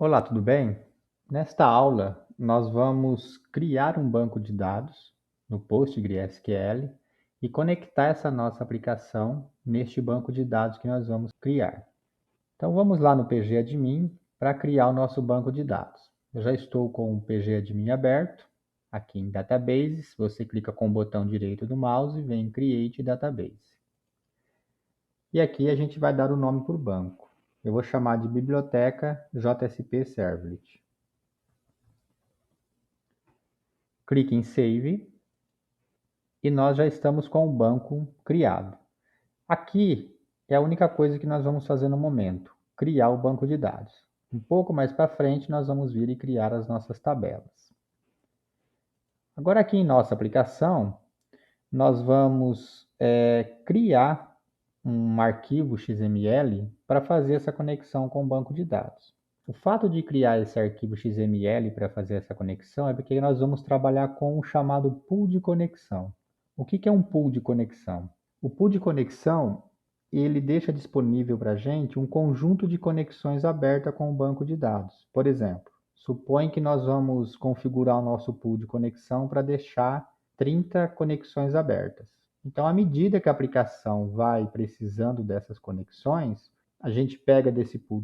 Olá, tudo bem? Nesta aula, nós vamos criar um banco de dados no PostgreSQL e conectar essa nossa aplicação neste banco de dados que nós vamos criar. Então, vamos lá no pgadmin para criar o nosso banco de dados. Eu já estou com o pgadmin aberto, aqui em Databases. Você clica com o botão direito do mouse e vem em Create Database. E aqui a gente vai dar o nome para o banco. Eu vou chamar de Biblioteca JSP Servlet. Clique em Save e nós já estamos com o banco criado. Aqui é a única coisa que nós vamos fazer no momento, criar o banco de dados. Um pouco mais para frente nós vamos vir e criar as nossas tabelas. Agora aqui em nossa aplicação, nós vamos criar um arquivo XML para fazer essa conexão com o banco de dados. O fato de criar esse arquivo XML para fazer essa conexão é porque nós vamos trabalhar com o chamado pool de conexão. O que é um pool de conexão? O pool de conexão, ele deixa disponível para a gente um conjunto de conexões aberta com o banco de dados. Por exemplo, supõe que nós vamos configurar o nosso pool de conexão para deixar 30 conexões abertas. Então, à medida que a aplicação vai precisando dessas conexões, a gente pega desse pool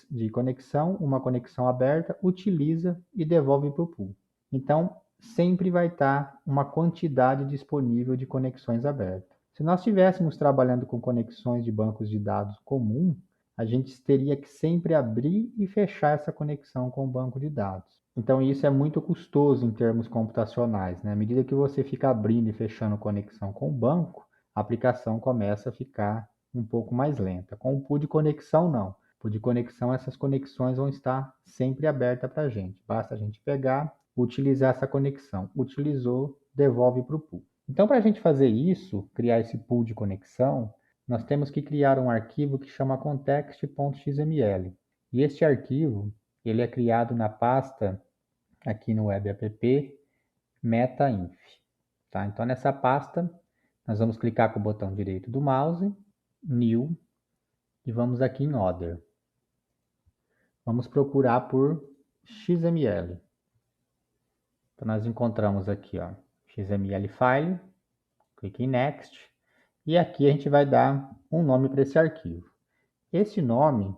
de conexão, uma conexão aberta, utiliza e devolve para o pool. Então, sempre vai estar uma quantidade disponível de conexões abertas. Se nós estivéssemos trabalhando com conexões de bancos de dados comum, a gente teria que sempre abrir e fechar essa conexão com o banco de dados. Então, isso é muito custoso em termos computacionais, né? À medida que você fica abrindo e fechando conexão com o banco, a aplicação começa a ficar um pouco mais lenta. Com o pool de conexão, não. Pool de conexão, essas conexões vão estar sempre abertas para a gente. Basta a gente pegar, utilizar essa conexão. Utilizou, devolve para o pool. Então, para a gente fazer isso, criar esse pool de conexão, nós temos que criar um arquivo que chama context.xml. E este arquivo, ele é criado na pasta, aqui no Web App, metainf. Tá? Então, nessa pasta, nós vamos clicar com o botão direito do mouse, New, e vamos aqui em Other. Vamos procurar por XML. Então, nós encontramos aqui, ó, XML File, clique em Next, e aqui a gente vai dar um nome para esse arquivo. Esse nome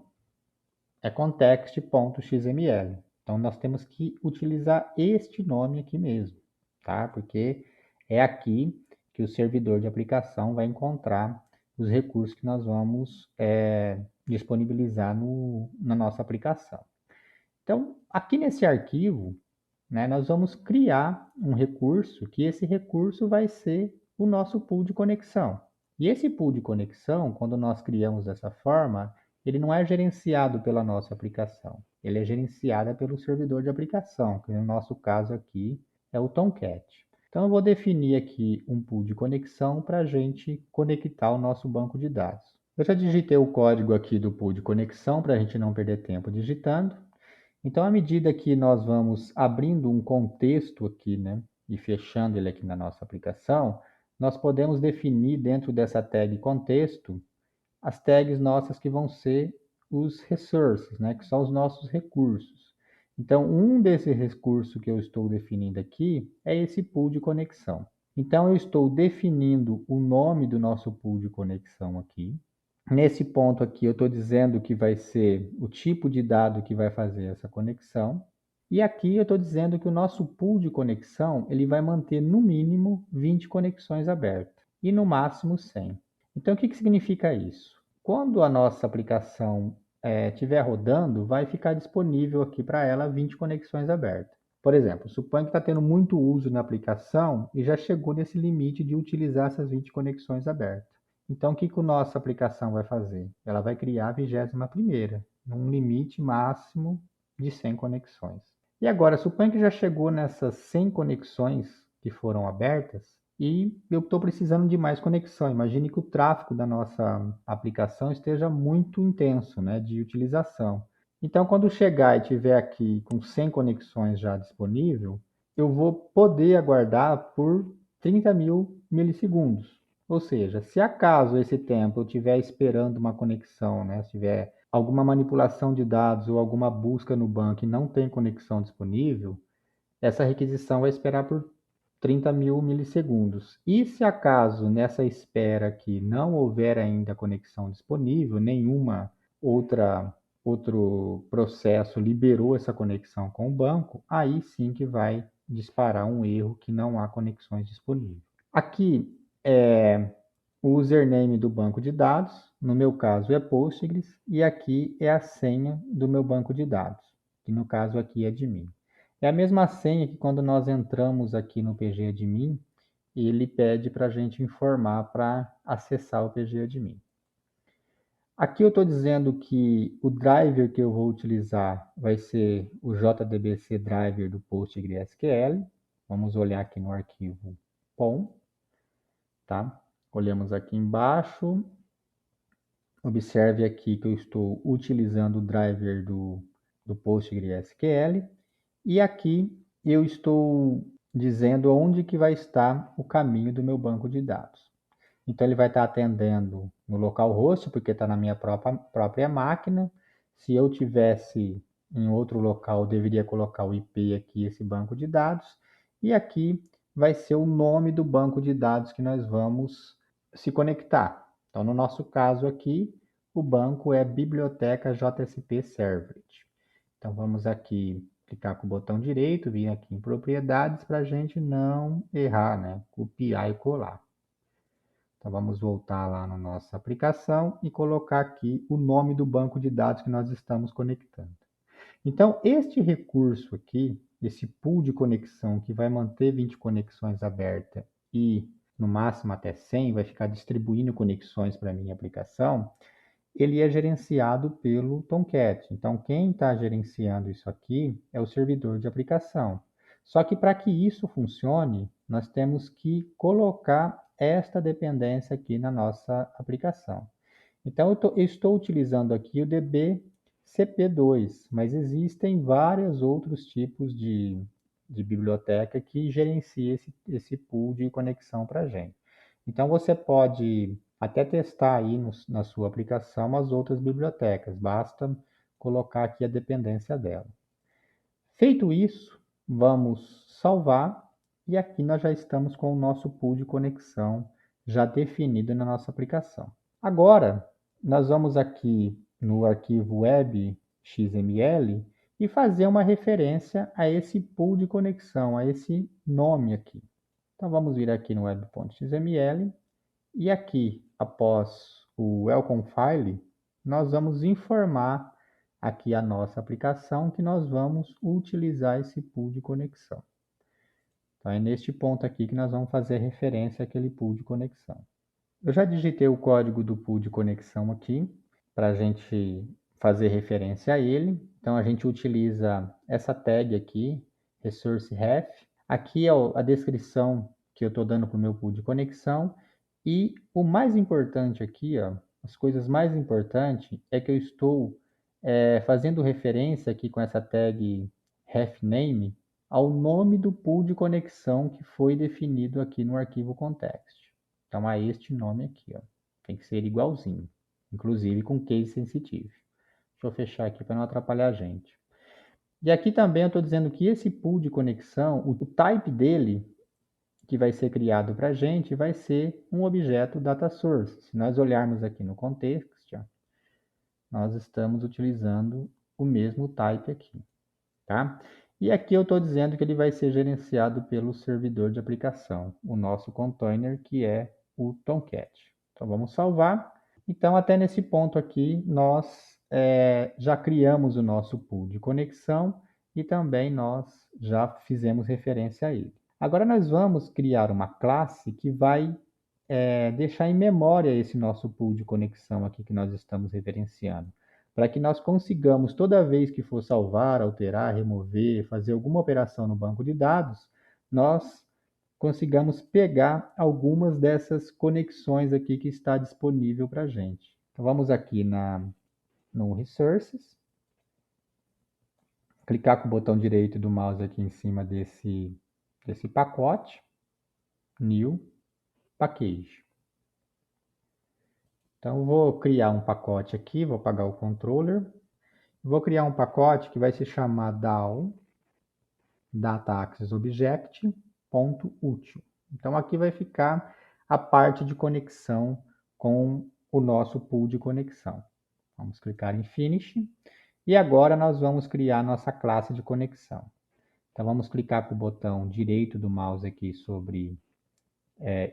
é context.xml. Então, nós temos que utilizar este nome aqui mesmo, tá? Porque é aqui que o servidor de aplicação vai encontrar os recursos que nós vamos disponibilizar na nossa aplicação. Então, aqui nesse arquivo, né, nós vamos criar um recurso, que esse recurso vai ser o nosso pool de conexão. E esse pool de conexão, quando nós criamos dessa forma, ele não é gerenciado pela nossa aplicação. Ele é gerenciado pelo servidor de aplicação, que no nosso caso aqui é o Tomcat. Então, eu vou definir aqui um pool de conexão para a gente conectar o nosso banco de dados. Eu já digitei o código aqui do pool de conexão para a gente não perder tempo digitando. Então, à medida que nós vamos abrindo um contexto aqui, né, e fechando ele aqui na nossa aplicação, nós podemos definir dentro dessa tag contexto as tags nossas que vão ser os resources, né, que são os nossos recursos. Então, um desses recursos que eu estou definindo aqui é esse pool de conexão. Então, eu estou definindo o nome do nosso pool de conexão aqui. Nesse ponto aqui, eu estou dizendo que vai ser o tipo de dado que vai fazer essa conexão. E aqui eu estou dizendo que o nosso pool de conexão ele vai manter no mínimo 20 conexões abertas e no máximo 100. Então, o que significa isso? Quando a nossa aplicação estiver rodando, vai ficar disponível aqui para ela 20 conexões abertas. Por exemplo, suponha que está tendo muito uso na aplicação e já chegou nesse limite de utilizar essas 20 conexões abertas. Então, o que a nossa aplicação vai fazer? Ela vai criar a 21ª, num limite máximo de 100 conexões. E agora, suponha que já chegou nessas 100 conexões que foram abertas e eu estou precisando de mais conexão. Imagine que o tráfego da nossa aplicação esteja muito intenso, né, de utilização. Então, quando chegar e tiver aqui com 100 conexões já disponível, eu vou poder aguardar por 30.000 milissegundos. Ou seja, se acaso esse tempo eu estiver esperando uma conexão, né, estiver alguma manipulação de dados ou alguma busca no banco e não tem conexão disponível, essa requisição vai esperar por 30.000 milissegundos. E se acaso nessa espera aqui não houver ainda conexão disponível, nenhuma outro processo liberou essa conexão com o banco, aí sim que vai disparar um erro que não há conexões disponíveis. Aqui é o username do banco de dados, no meu caso é Postgres, e aqui é a senha do meu banco de dados, que no caso aqui é admin. É a mesma senha que quando nós entramos aqui no PG Admin, ele pede para a gente informar para acessar o PG Admin. Aqui eu estou dizendo que o driver que eu vou utilizar vai ser o JDBC driver do PostgreSQL. Vamos olhar aqui no arquivo POM, tá? Olhamos aqui embaixo. Observe aqui que eu estou utilizando o driver do PostgreSQL. E aqui eu estou dizendo onde que vai estar o caminho do meu banco de dados. Então, ele vai estar atendendo no localhost, porque está na minha própria máquina. Se eu tivesse em outro local, eu deveria colocar o IP aqui, esse banco de dados. E aqui vai ser o nome do banco de dados que nós vamos se conectar. Então, no nosso caso aqui, o banco é Biblioteca JSP Servlet. Então, vamos aqui clicar com o botão direito, vir aqui em propriedades para a gente não errar, né? Copiar e colar. Então, vamos voltar lá na nossa aplicação e colocar aqui o nome do banco de dados que nós estamos conectando. Então, este recurso aqui, esse pool de conexão que vai manter 20 conexões abertas e no máximo até 100, vai ficar distribuindo conexões para a minha aplicação, ele é gerenciado pelo Tomcat. Então, quem está gerenciando isso aqui é o servidor de aplicação. Só que para que isso funcione, nós temos que colocar esta dependência aqui na nossa aplicação. Então, eu estou utilizando aqui o DB-CP2, mas existem vários outros tipos de biblioteca que gerencia esse pool de conexão para a gente. Então, você pode até testar aí na sua aplicação as outras bibliotecas, basta colocar aqui a dependência dela. Feito isso, vamos salvar e aqui nós já estamos com o nosso pool de conexão já definido na nossa aplicação. Agora, nós vamos aqui no arquivo web XML e fazer uma referência a esse pool de conexão, a esse nome aqui. Então, vamos vir aqui no web.xml e aqui, após o welcome file, nós vamos informar aqui a nossa aplicação que nós vamos utilizar esse pool de conexão. Então, é neste ponto aqui que nós vamos fazer referência àquele pool de conexão. Eu já digitei o código do pool de conexão aqui, para a gente fazer referência a ele. Então, a gente utiliza essa tag aqui, resource-ref. Aqui é a descrição que eu estou dando para o meu pool de conexão. E o mais importante aqui, ó, as coisas mais importantes, é que eu estou fazendo referência aqui com essa tag refname ao nome do pool de conexão que foi definido aqui no arquivo context. Então, a este nome aqui, ó. Tem que ser igualzinho, inclusive com case sensitive. Deixa eu fechar aqui para não atrapalhar a gente. E aqui também eu estou dizendo que esse pool de conexão, o type dele, que vai ser criado para a gente, vai ser um objeto data source. Se nós olharmos aqui no context, ó, nós estamos utilizando o mesmo type aqui, tá? E aqui eu estou dizendo que ele vai ser gerenciado pelo servidor de aplicação, o nosso container, que é o Tomcat. Então, vamos salvar. Então, até nesse ponto aqui, nós já criamos o nosso pool de conexão e também nós já fizemos referência a ele. Agora, nós vamos criar uma classe que vai deixar em memória esse nosso pool de conexão aqui que nós estamos referenciando, para que nós consigamos, toda vez que for salvar, alterar, remover, fazer alguma operação no banco de dados, nós consigamos pegar algumas dessas conexões aqui que está disponível para a gente. Então, vamos aqui no Resources, clicar com o botão direito do mouse aqui em cima desse pacote, New, Package. Então, eu vou criar um pacote aqui, vou apagar o controller. Vou criar um pacote que vai se chamar DAO, Data Access Object, ponto útil. Então, aqui vai ficar a parte de conexão com o nosso pool de conexão. Vamos clicar em Finish. E agora nós vamos criar nossa classe de conexão. Então, vamos clicar com o botão direito do mouse aqui sobre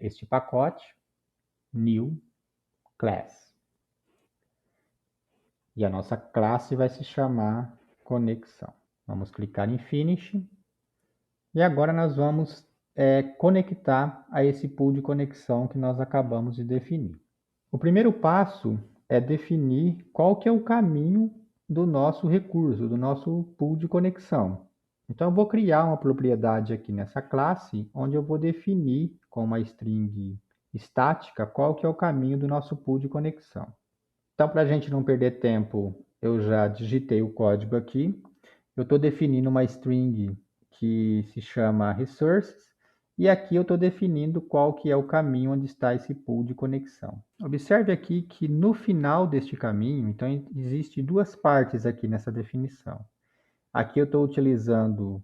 este pacote, New Class. E a nossa classe vai se chamar conexão. Vamos clicar em Finish. E agora nós vamos conectar a esse pool de conexão que nós acabamos de definir. O primeiro passo é definir qual que é o caminho do nosso recurso, do nosso pool de conexão. Então, eu vou criar uma propriedade aqui nessa classe, onde eu vou definir com uma string estática qual que é o caminho do nosso pool de conexão. Então, para a gente não perder tempo, eu já digitei o código aqui. Eu estou definindo uma string que se chama resources, e aqui eu estou definindo qual que é o caminho onde está esse pool de conexão. Observe aqui que no final deste caminho, então existe duas partes aqui nessa definição. Aqui eu estou utilizando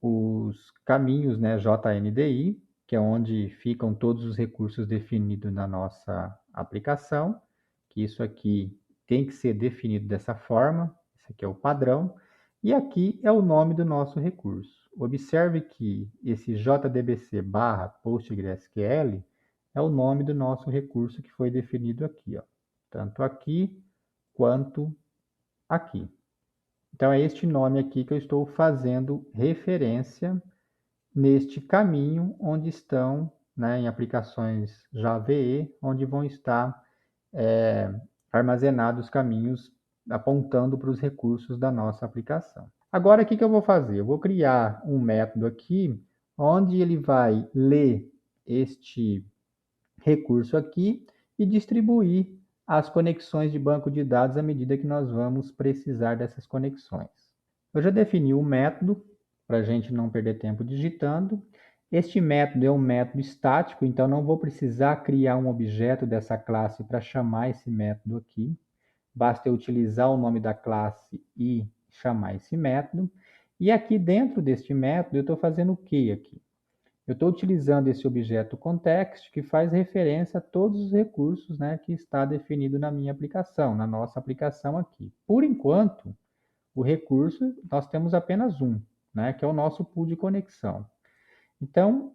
os caminhos, né, JNDI, que é onde ficam todos os recursos definidos na nossa aplicação, que isso aqui tem que ser definido dessa forma, esse aqui é o padrão, e aqui é o nome do nosso recurso. Observe que esse JDBC barra PostgreSQL é o nome do nosso recurso que foi definido aqui, ó, tanto aqui quanto aqui. Então, é este nome aqui que eu estou fazendo referência neste caminho onde estão, né, em aplicações Java EE, onde vão estar armazenados os caminhos apontando para os recursos da nossa aplicação. Agora, o que eu vou fazer? Eu vou criar um método aqui, onde ele vai ler este recurso aqui e distribuir as conexões de banco de dados à medida que nós vamos precisar dessas conexões. Eu já defini o método, para a gente não perder tempo digitando. Este método é um método estático, então não vou precisar criar um objeto dessa classe para chamar esse método aqui. Basta eu utilizar o nome da classe e chamar esse método. E aqui dentro deste método eu estou fazendo o que aqui? Eu estou utilizando esse objeto context que faz referência a todos os recursos, né, que está definido na minha aplicação, na nossa aplicação aqui. Por enquanto, o recurso nós temos apenas um, né, que é o nosso pool de conexão. Então,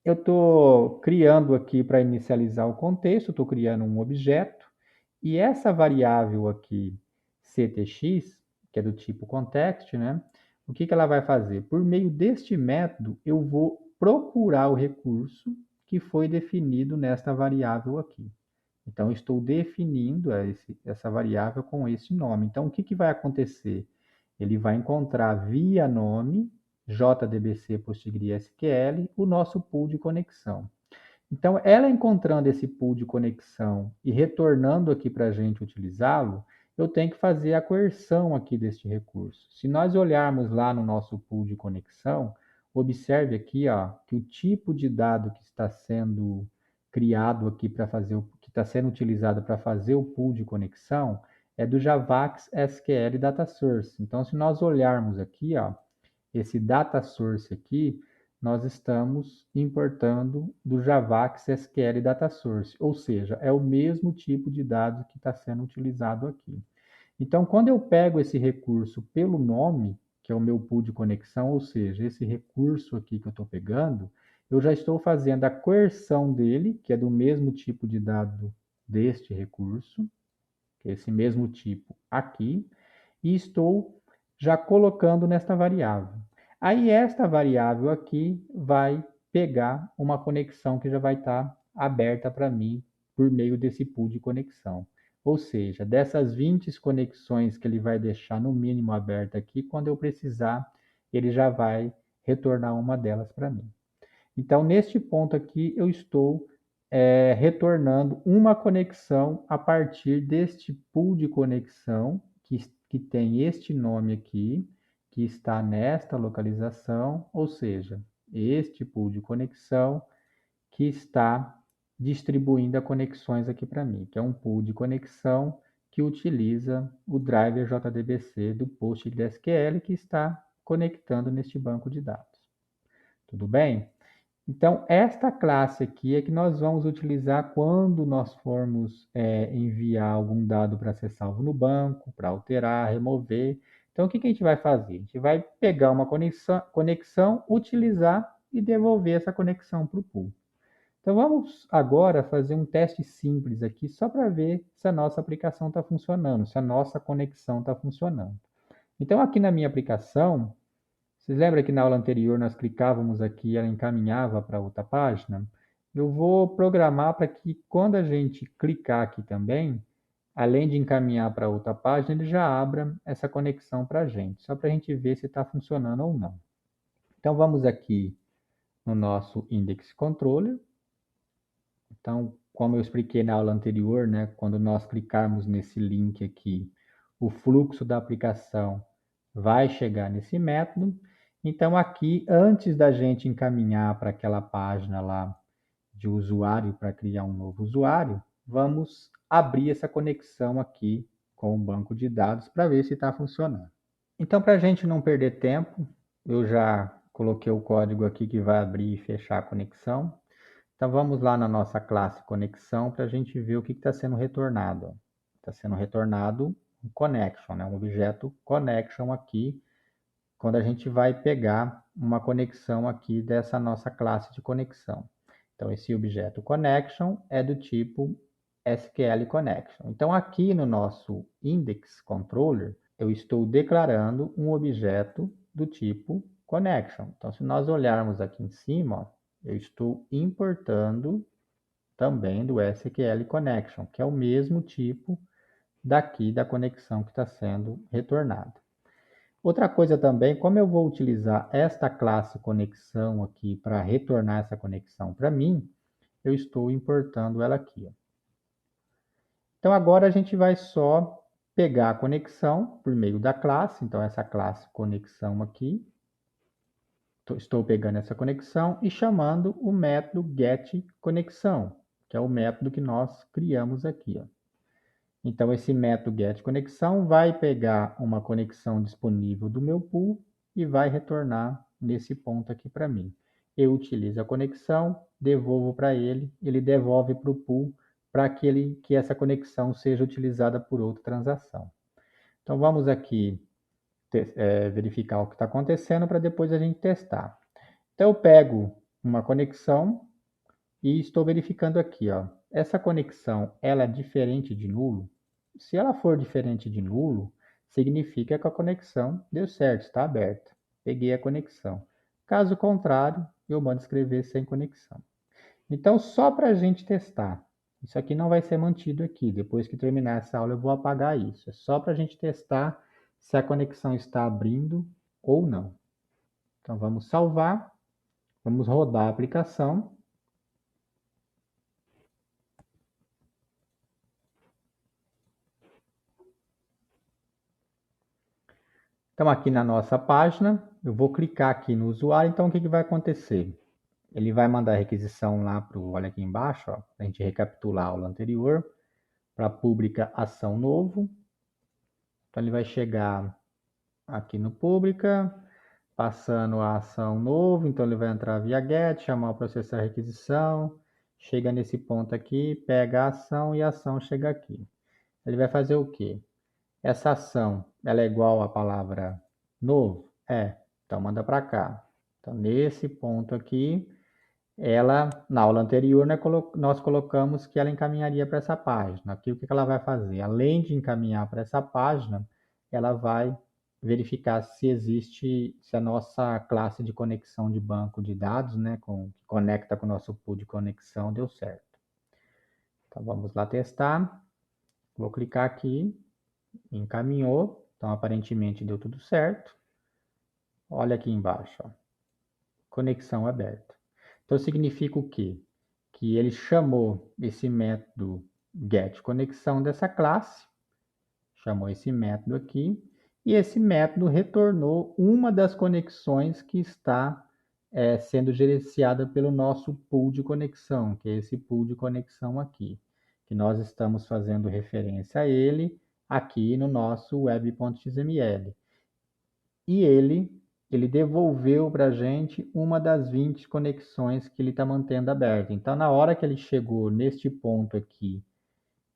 eu estou criando aqui para inicializar o contexto, estou criando um objeto, e essa variável aqui, ctx, que é do tipo context, né, o que ela vai fazer? Por meio deste método, eu vou procurar o recurso que foi definido nesta variável aqui. Então, estou definindo essa variável com esse nome. Então, o que vai acontecer? Ele vai encontrar via nome, JDBC PostgreSQL, o nosso pool de conexão. Então, ela encontrando esse pool de conexão e retornando aqui para a gente utilizá-lo, eu tenho que fazer a coerção aqui deste recurso. Se nós olharmos lá no nosso pool de conexão, observe aqui, ó, que o tipo de dado que está sendo criado aqui para fazer que está sendo utilizado para fazer o pool de conexão é do Javax SQL Data Source. Então, se nós olharmos aqui, ó, esse data source aqui, nós estamos importando do Javax SQL Data Source, ou seja, é o mesmo tipo de dado que está sendo utilizado aqui. Então, quando eu pego esse recurso pelo nome, que é o meu pool de conexão, ou seja, esse recurso aqui que eu estou pegando, eu já estou fazendo a coerção dele, que é do mesmo tipo de dado deste recurso, que é esse mesmo tipo aqui, e estou já colocando nesta variável. Aí esta variável aqui vai pegar uma conexão que já vai estar aberta para mim por meio desse pool de conexão. Ou seja, dessas 20 conexões que ele vai deixar no mínimo aberta aqui, quando eu precisar, ele já vai retornar uma delas para mim. Então, neste ponto aqui, eu estou retornando uma conexão a partir deste pool de conexão que tem este nome aqui, que está nesta localização, ou seja, este pool de conexão que está distribuindo as conexões aqui para mim, que é um pool de conexão que utiliza o driver JDBC do PostgreSQL que está conectando neste banco de dados. Tudo bem? Então, esta classe aqui é que nós vamos utilizar quando nós formos enviar algum dado para ser salvo no banco, para alterar, remover. Então, o que a gente vai fazer? A gente vai pegar uma conexão, utilizar e devolver essa conexão para o pool. Então, vamos agora fazer um teste simples aqui, só para ver se a nossa aplicação está funcionando, se a nossa conexão está funcionando. Então, aqui na minha aplicação, vocês lembram que na aula anterior nós clicávamos aqui e ela encaminhava para outra página? Eu vou programar para que quando a gente clicar aqui também, além de encaminhar para outra página, ele já abra essa conexão para a gente, só para a gente ver se está funcionando ou não. Então vamos aqui no nosso Index Controller. Então, como eu expliquei na aula anterior, né, quando nós clicarmos nesse link aqui, o fluxo da aplicação vai chegar nesse método. Então, aqui, antes da gente encaminhar para aquela página lá de usuário para criar um novo usuário, vamos abrir essa conexão aqui com o banco de dados para ver se está funcionando. Então, para a gente não perder tempo, eu já coloquei o código aqui que vai abrir e fechar a conexão. Então, vamos lá na nossa classe conexão para a gente ver o que está sendo retornado. Está sendo retornado um connection, né? Um objeto connection aqui, quando a gente vai pegar uma conexão aqui dessa nossa classe de conexão. Então, esse objeto connection é do tipo SQL connection. Então, aqui no nosso index controller, eu estou declarando um objeto do tipo connection. Então, se nós olharmos aqui em cima, ó, eu estou importando também do SQL connection, que é o mesmo tipo daqui da conexão que está sendo retornada. Outra coisa também, como eu vou utilizar esta classe conexão aqui para retornar essa conexão para mim, eu estou importando ela aqui. Ó. Então agora a gente vai só pegar a conexão por meio da classe, então essa classe conexão aqui, estou pegando essa conexão e chamando o método getConexão, que é o método que nós criamos aqui. Ó. Então, esse método getConexão vai pegar uma conexão disponível do meu pool e vai retornar nesse ponto aqui para mim. Eu utilizo a conexão, devolvo para ele, ele devolve para o pool para que essa conexão seja utilizada por outra transação. Então, vamos aqui verificar o que está acontecendo para depois a gente testar. Então, eu pego uma conexão e estou verificando aqui, ó. Essa conexão, ela é diferente de nulo? Se ela for diferente de nulo, significa que a conexão deu certo, está aberta. Peguei a conexão. Caso contrário, eu mando escrever sem conexão. Então, só para a gente testar. Isso aqui não vai ser mantido aqui. Depois que terminar essa aula, eu vou apagar isso. É só para a gente testar se a conexão está abrindo ou não. Então, vamos salvar. Vamos rodar a aplicação. Então, aqui na nossa página, eu vou clicar aqui no usuário. Então, o que vai acontecer? Ele vai mandar a requisição lá para o, olha aqui embaixo, para a gente recapitular a aula anterior, para a pública ação novo. Então, ele vai chegar aqui no pública, passando a ação novo. Então, ele vai entrar via get, chamar o processar requisição, chega nesse ponto aqui, pega a ação e a ação chega aqui. Ele vai fazer o quê? Essa ação, ela é igual à palavra novo? É. Então, manda para cá. Então, nesse ponto aqui, ela, na aula anterior, né, nós colocamos que ela encaminharia para essa página. Aqui, o que ela vai fazer? Além de encaminhar para essa página, ela vai verificar se existe, se a nossa classe de conexão de banco de dados, né, que conecta com o nosso pool de conexão, deu certo. Então, vamos lá testar. Vou clicar aqui. Encaminhou, então aparentemente deu tudo certo. Olha aqui embaixo, ó. Conexão aberta. Então significa o quê? Que ele chamou esse método getConexão dessa classe, chamou esse método aqui, e esse método retornou uma das conexões que está sendo gerenciada pelo nosso pool de conexão, que é esse pool de conexão aqui, que nós estamos fazendo referência a ele aqui no nosso web.xml. E ele devolveu para a gente uma das 20 conexões que ele está mantendo aberta. Então, na hora que ele chegou neste ponto aqui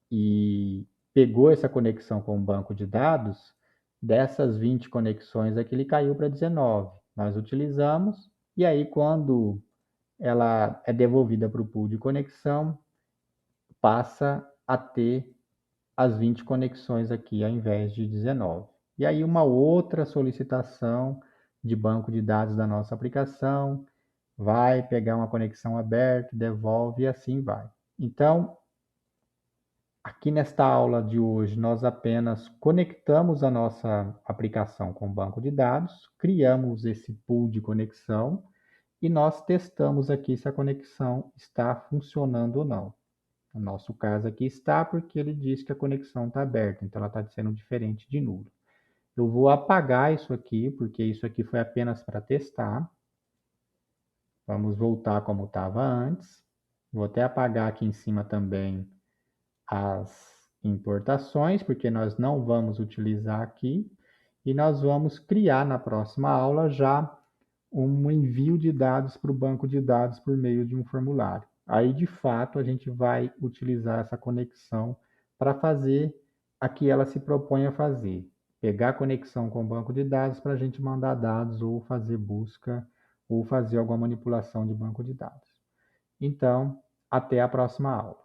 e pegou essa conexão com o banco de dados, dessas 20 conexões aqui, ele caiu para 19. Nós utilizamos, e aí quando ela é devolvida para o pool de conexão, passa a ter as 20 conexões aqui ao invés de 19. E aí uma outra solicitação de banco de dados da nossa aplicação, vai pegar uma conexão aberta, devolve e assim vai. Então, aqui nesta aula de hoje, nós apenas conectamos a nossa aplicação com o banco de dados, criamos esse pool de conexão e nós testamos aqui se a conexão está funcionando ou não. No nosso caso aqui está porque ele diz que a conexão está aberta, então ela está sendo diferente de nulo. Eu vou apagar isso aqui, porque isso aqui foi apenas para testar. Vamos voltar como estava antes. Vou até apagar aqui em cima também as importações, porque nós não vamos utilizar aqui. E nós vamos criar na próxima aula já um envio de dados para o banco de dados por meio de um formulário. Aí, de fato, a gente vai utilizar essa conexão para fazer a que ela se propõe a fazer. Pegar a conexão com o banco de dados para a gente mandar dados ou fazer busca ou fazer alguma manipulação de banco de dados. Então, até a próxima aula.